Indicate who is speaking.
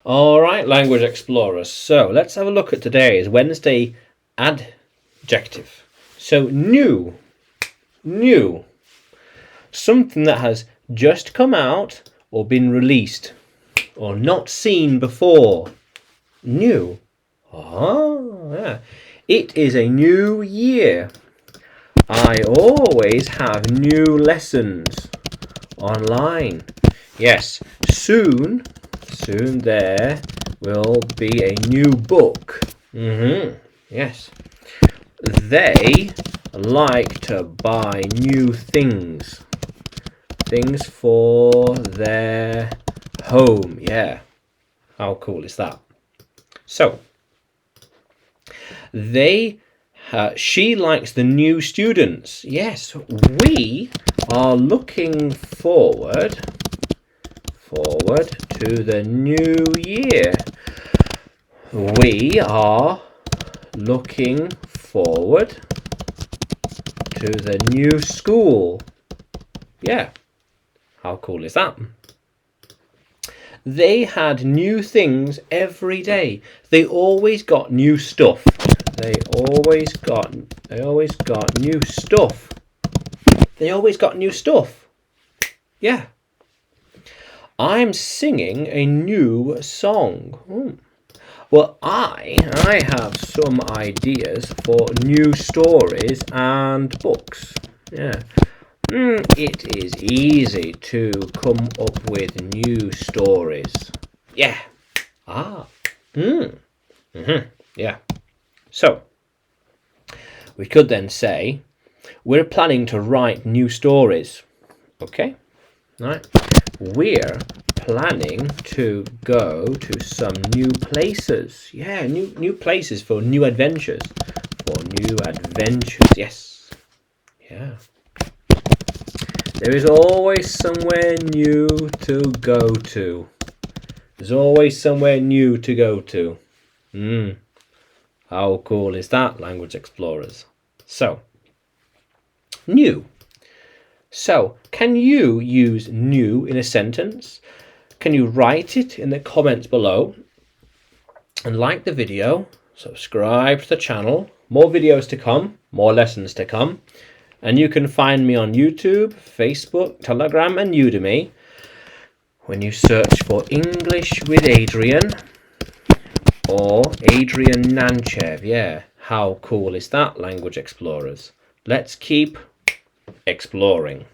Speaker 1: All right, language explorers. So let's have a look at today's Wednesday adjective. So new, new, something that has just come out or been released or not seen before. New. Ah, yeah. It is a new year. I always have new lessons online. Yes, soon there will be a new book. Yes. They like to buy new things. Things for their home. Yeah. How cool is that? So, she likes the new students. Yes, we are looking forward to the new year. We are looking forward to the new school. Yeah, how cool is that? They had new things every day. They always got new stuff. They always got new stuff. They always got new stuff. Yeah. I'm singing a new song. Well, I have some ideas for new stories and books. Yeah. It is easy to come up with new stories. Yeah. Yeah. So, we could then say, we're planning to write new stories. Okay? Right? We're planning to go to some new places. Yeah, new places for new adventures. Yes. Yeah. There is always somewhere new to go to. There's always somewhere new to go to. How cool is that, language explorers? So, new. So, can you use new in a sentence? Can you write it in the comments below? And like the video, subscribe to the channel. More videos to come, more lessons to come. And you can find me on YouTube, Facebook, Telegram, and Udemy when you search for English with Adrian or Adrian Nanchev. Yeah, how cool is that, language explorers? Let's keep exploring.